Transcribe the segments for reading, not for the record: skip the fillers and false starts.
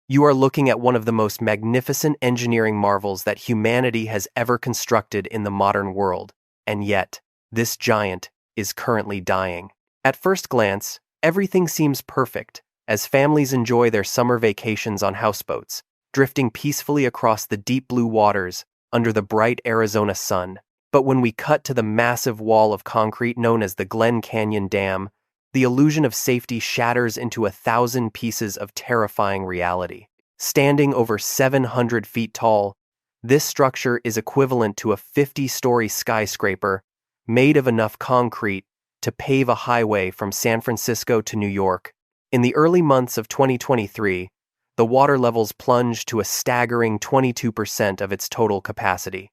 You are looking at one of the most magnificent engineering marvels that humanity has ever constructed in the modern world, and yet, this giant is currently dying. At first glance, everything seems perfect, as families enjoy their summer vacations on houseboats, drifting peacefully across the deep blue waters under the bright Arizona sun. But when we cut to the massive wall of concrete known as the Glen Canyon Dam, the illusion of safety shatters into 1,000 pieces of terrifying reality. Standing over 700 feet tall, this structure is equivalent to a 50-story skyscraper made of enough concrete to pave a highway from San Francisco to New York. In the early months of 2023, the water levels plunged to a staggering 22% of its total capacity,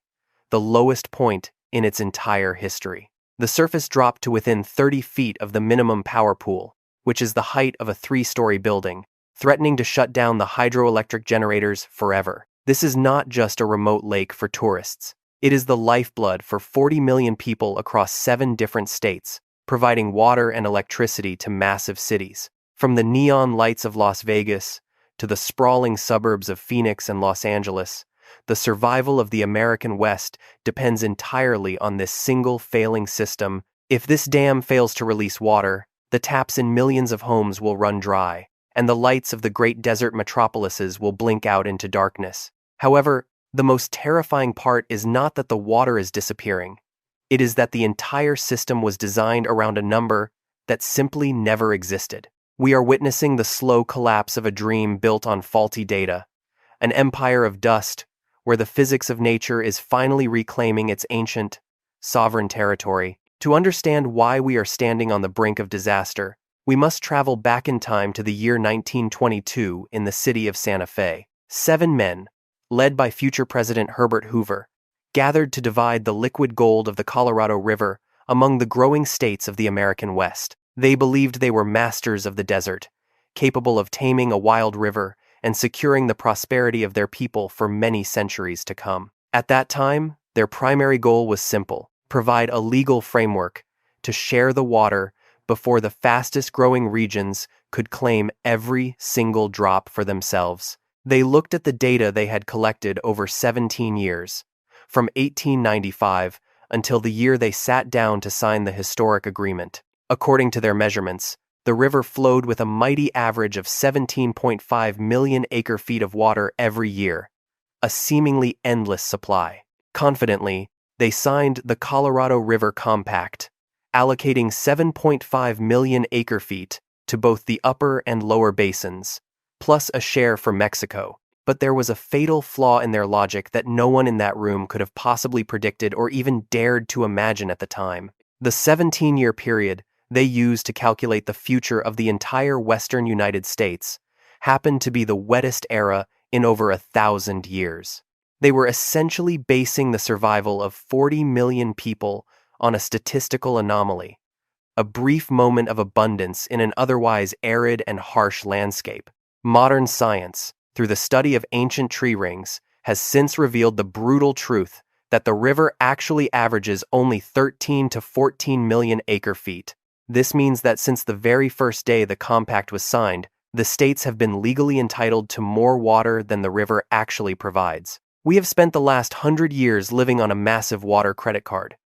the lowest point in its entire history. The surface dropped to within 30 feet of the minimum power pool, which is the height of a 3-story building, threatening to shut down the hydroelectric generators forever. This is not just a remote lake for tourists. It is the lifeblood for 40 million people across 7 different states, providing water and electricity to massive cities. From the neon lights of Las Vegas to the sprawling suburbs of Phoenix and Los Angeles, the survival of the American West depends entirely on this single failing system. If this dam fails to release water, the taps in millions of homes will run dry, and the lights of the great desert metropolises will blink out into darkness. However, the most terrifying part is not that the water is disappearing. It is that the entire system was designed around a number that simply never existed. We are witnessing the slow collapse of a dream built on faulty data, an empire of dust where the physics of nature is finally reclaiming its ancient, sovereign territory. To understand why we are standing on the brink of disaster, we must travel back in time to the year 1922 in the city of Santa Fe. 7 men, led by future President Herbert Hoover, gathered to divide the liquid gold of the Colorado River among the growing states of the American West. They believed they were masters of the desert, capable of taming a wild river and securing the prosperity of their people for many centuries to come. At that time, their primary goal was simple: provide a legal framework to share the water before the fastest-growing regions could claim every single drop for themselves. They looked at the data they had collected over 17 years, from 1895 until the year they sat down to sign the historic agreement. According to their measurements, the river flowed with a mighty average of 17.5 million acre-feet of water every year, a seemingly endless supply. Confidently, they signed the Colorado River Compact, allocating 7.5 million acre-feet to both the upper and lower basins, plus a share for Mexico. But there was a fatal flaw in their logic that no one in that room could have possibly predicted or even dared to imagine at the time. The 17-year period they used to calculate the future of the entire western United States happened to be the wettest era in over 1,000 years. They were essentially basing the survival of 40 million people on a statistical anomaly, a brief moment of abundance in an otherwise arid and harsh landscape. Modern science, through the study of ancient tree rings, has since revealed the brutal truth that the river actually averages only 13 to 14 million acre-feet. This means that since the very first day the compact was signed, the states have been legally entitled to more water than the river actually provides. We have spent the last 100 years living on a massive water credit card,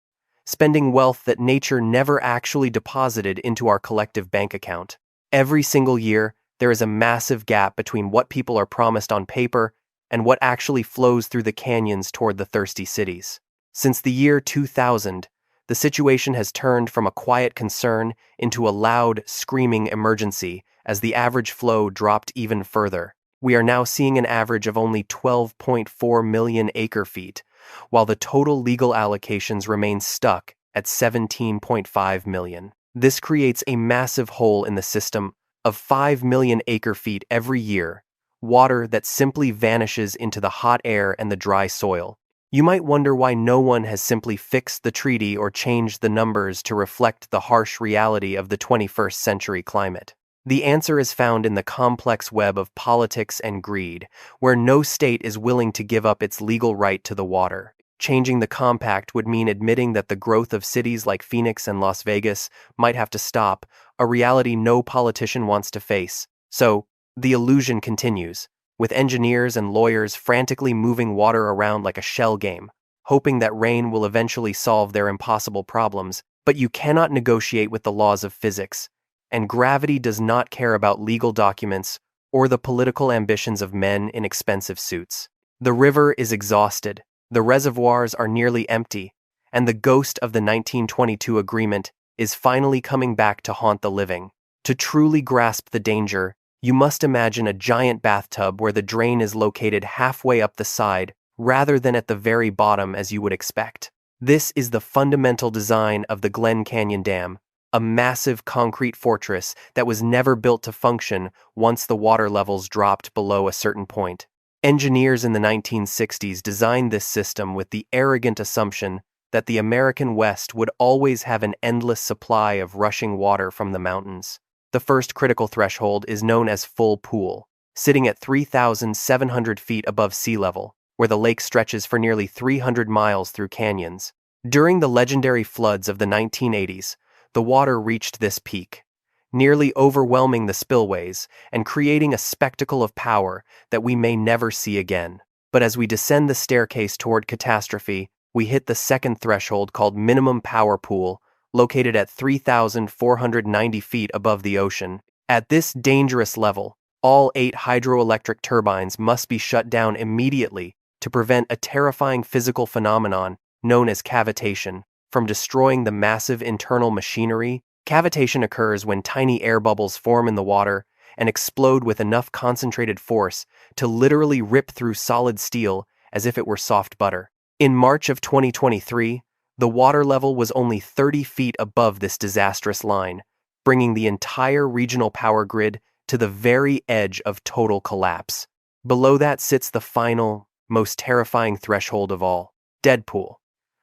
spending wealth that nature never actually deposited into our collective bank account. Every single year, there is a massive gap between what people are promised on paper and what actually flows through the canyons toward the thirsty cities. Since the year 2000, the situation has turned from a quiet concern into a loud, screaming emergency as the average flow dropped even further. We are now seeing an average of only 12.4 million acre-feet, while the total legal allocations remain stuck at 17.5 million. This creates a massive hole in the system of 5 million acre-feet every year, water that simply vanishes into the hot air and the dry soil. You might wonder why no one has simply fixed the treaty or changed the numbers to reflect the harsh reality of the 21st century climate. The answer is found in the complex web of politics and greed, where no state is willing to give up its legal right to the water. Changing the compact would mean admitting that the growth of cities like Phoenix and Las Vegas might have to stop, a reality no politician wants to face. So, the illusion continues. with engineers and lawyers frantically moving water around like a shell game, hoping that rain will eventually solve their impossible problems. But you cannot negotiate with the laws of physics, and gravity does not care about legal documents or the political ambitions of men in expensive suits. The river is exhausted, the reservoirs are nearly empty, and the ghost of the 1922 agreement is finally coming back to haunt the living. To truly grasp the danger, you must imagine a giant bathtub where the drain is located halfway up the side rather than at the very bottom as you would expect. This is the fundamental design of the Glen Canyon Dam, a massive concrete fortress that was never built to function once the water levels dropped below a certain point. Engineers in the 1960s designed this system with the arrogant assumption that the American West would always have an endless supply of rushing water from the mountains. The first critical threshold is known as full pool, sitting at 3,700 feet above sea level, where the lake stretches for nearly 300 miles through canyons. During the legendary floods of the 1980s, the water reached this peak, nearly overwhelming the spillways and creating a spectacle of power that we may never see again. But as we descend the staircase toward catastrophe, we hit the second threshold called minimum power pool, located at 3,490 feet above the ocean. At this dangerous level, all 8 hydroelectric turbines must be shut down immediately to prevent a terrifying physical phenomenon known as cavitation from destroying the massive internal machinery. Cavitation occurs when tiny air bubbles form in the water and explode with enough concentrated force to literally rip through solid steel as if it were soft butter. In March of 2023, the water level was only 30 feet above this disastrous line, bringing the entire regional power grid to the very edge of total collapse. Below that sits the final, most terrifying threshold of all, dead pool,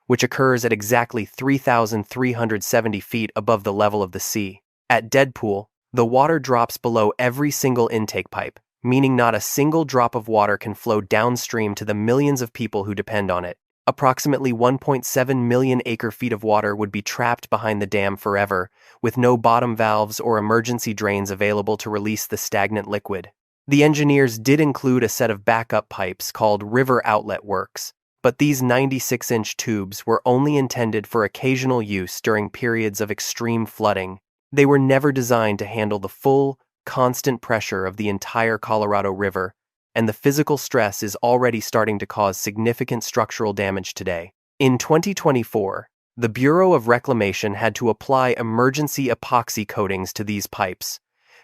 which occurs at exactly 3,370 feet above the level of the sea. At dead pool, the water drops below every single intake pipe, meaning not a single drop of water can flow downstream to the millions of people who depend on it. Approximately 1.7 million acre-feet of water would be trapped behind the dam forever, with no bottom valves or emergency drains available to release the stagnant liquid. The engineers did include a set of backup pipes called river outlet works, but these 96-inch tubes were only intended for occasional use during periods of extreme flooding. They were never designed to handle the full, constant pressure of the entire Colorado River, and the physical stress is already starting to cause significant structural damage today. In 2024, the Bureau of Reclamation had to apply emergency epoxy coatings to these pipes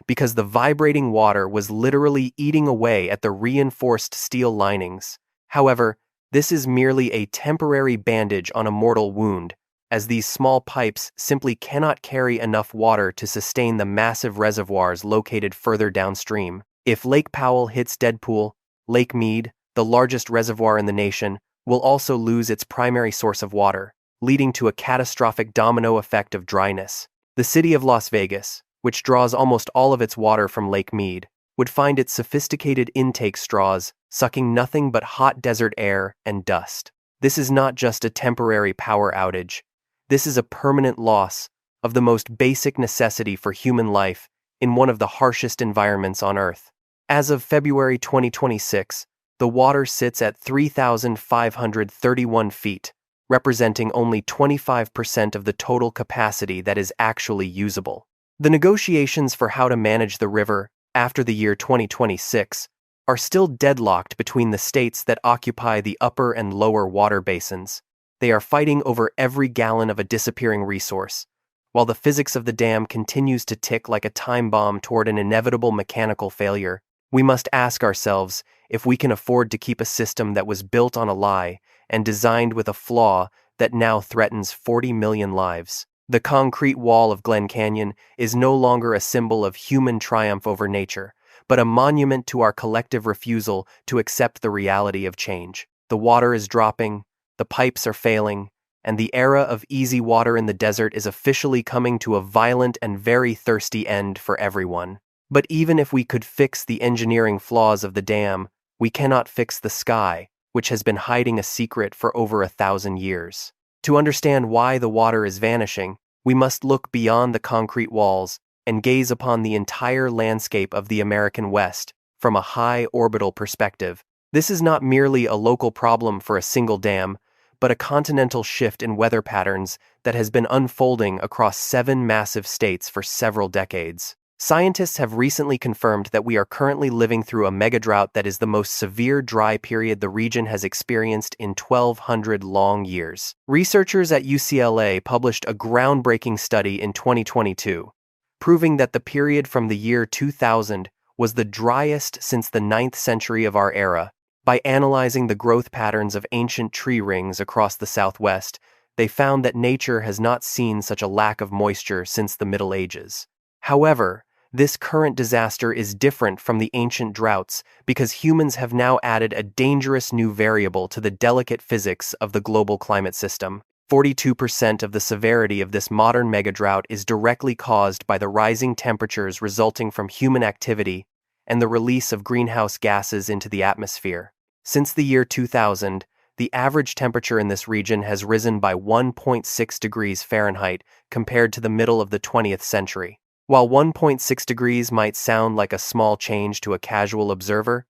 because the vibrating water was literally eating away at the reinforced steel linings. However, this is merely a temporary bandage on a mortal wound, as these small pipes simply cannot carry enough water to sustain the massive reservoirs located further downstream. If Lake Powell hits dead pool, Lake Mead, the largest reservoir in the nation, will also lose its primary source of water, leading to a catastrophic domino effect of dryness. The city of Las Vegas, which draws almost all of its water from Lake Mead, would find its sophisticated intake straws sucking nothing but hot desert air and dust. This is not just a temporary power outage. This is a permanent loss of the most basic necessity for human life in one of the harshest environments on Earth. As of February 2026, the water sits at 3,531 feet, representing only 25% of the total capacity that is actually usable. The negotiations for how to manage the river after the year 2026 are still deadlocked between the states that occupy the upper and lower water basins. They are fighting over every gallon of a disappearing resource, while the physics of the dam continues to tick like a time bomb toward an inevitable mechanical failure. We must ask ourselves if we can afford to keep a system that was built on a lie and designed with a flaw that now threatens 40 million lives. The concrete wall of Glen Canyon is no longer a symbol of human triumph over nature, but a monument to our collective refusal to accept the reality of change. The water is dropping, the pipes are failing, and the era of easy water in the desert is officially coming to a violent and very thirsty end for everyone. But even if we could fix the engineering flaws of the dam, we cannot fix the sky, which has been hiding a secret for over 1,000 years. To understand why the water is vanishing, we must look beyond the concrete walls and gaze upon the entire landscape of the American West, from a high orbital perspective. This is not merely a local problem for a single dam, but a continental shift in weather patterns that has been unfolding across 7 massive states for several decades. Scientists have recently confirmed that we are currently living through a mega-drought that is the most severe dry period the region has experienced in 1,200 long years. Researchers at UCLA published a groundbreaking study in 2022, proving that the period from the year 2000 was the driest since the 9th century of our era. By analyzing the growth patterns of ancient tree rings across the Southwest, they found that nature has not seen such a lack of moisture since the Middle Ages. However, this current disaster is different from the ancient droughts because humans have now added a dangerous new variable to the delicate physics of the global climate system. 42% of the severity of this modern mega-drought is directly caused by the rising temperatures resulting from human activity and the release of greenhouse gases into the atmosphere. Since the year 2000, the average temperature in this region has risen by 1.6 degrees Fahrenheit compared to the middle of the 20th century. While 1.6 degrees might sound like a small change to a casual observer,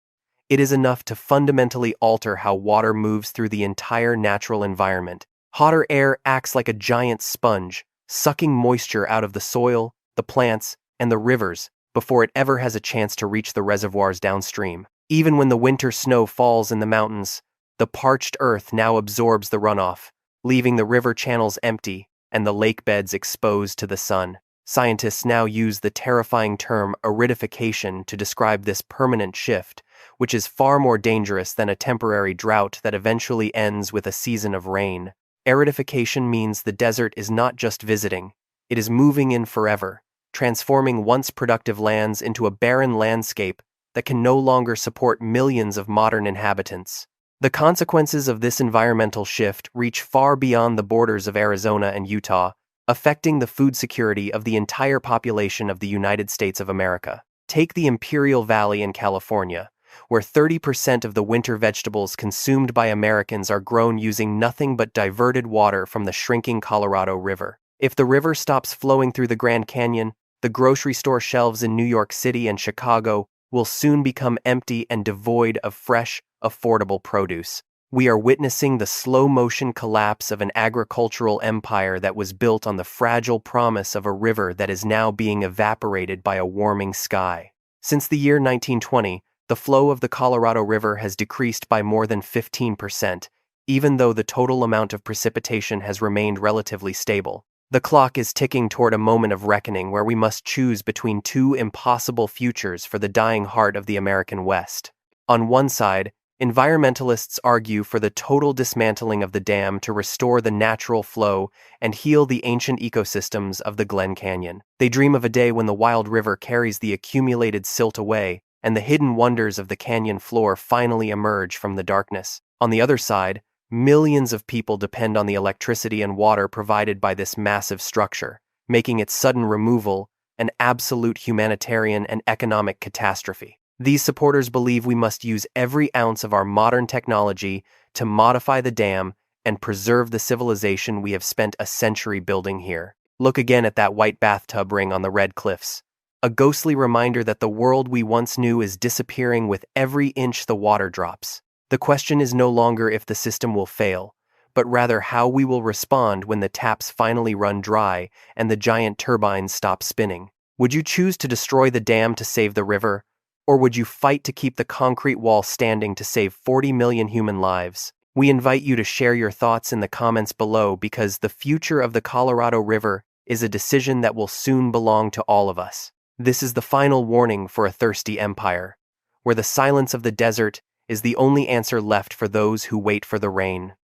it is enough to fundamentally alter how water moves through the entire natural environment. Hotter air acts like a giant sponge, sucking moisture out of the soil, the plants, and the rivers before it ever has a chance to reach the reservoirs downstream. Even when the winter snow falls in the mountains, the parched earth now absorbs the runoff, leaving the river channels empty and the lake beds exposed to the sun. Scientists now use the terrifying term aridification to describe this permanent shift, which is far more dangerous than a temporary drought that eventually ends with a season of rain. Aridification means the desert is not just visiting, it is moving in forever, transforming once productive lands into a barren landscape that can no longer support millions of modern inhabitants. The consequences of this environmental shift reach far beyond the borders of Arizona and Utah, affecting the food security of the entire population of the United States of America. Take the Imperial Valley in California, where 30% of the winter vegetables consumed by Americans are grown using nothing but diverted water from the shrinking Colorado River. If the river stops flowing through the Grand Canyon, the grocery store shelves in New York City and Chicago will soon become empty and devoid of fresh, affordable produce. We are witnessing the slow-motion collapse of an agricultural empire that was built on the fragile promise of a river that is now being evaporated by a warming sky. Since the year 1920, the flow of the Colorado River has decreased by more than 15%, even though the total amount of precipitation has remained relatively stable. The clock is ticking toward a moment of reckoning where we must choose between 2 impossible futures for the dying heart of the American West. On one side, environmentalists argue for the total dismantling of the dam to restore the natural flow and heal the ancient ecosystems of the Glen Canyon. They dream of a day when the wild river carries the accumulated silt away and the hidden wonders of the canyon floor finally emerge from the darkness. On the other side, millions of people depend on the electricity and water provided by this massive structure, making its sudden removal an absolute humanitarian and economic catastrophe. These supporters believe we must use every ounce of our modern technology to modify the dam and preserve the civilization we have spent a century building here. Look again at that white bathtub ring on the red cliffs, a ghostly reminder that the world we once knew is disappearing with every inch the water drops. The question is no longer if the system will fail, but rather how we will respond when the taps finally run dry and the giant turbines stop spinning. Would you choose to destroy the dam to save the river? Or would you fight to keep the concrete wall standing to save 40 million human lives? We invite you to share your thoughts in the comments below because the future of the Colorado River is a decision that will soon belong to all of us. This is the final warning for a thirsty empire, where the silence of the desert is the only answer left for those who wait for the rain.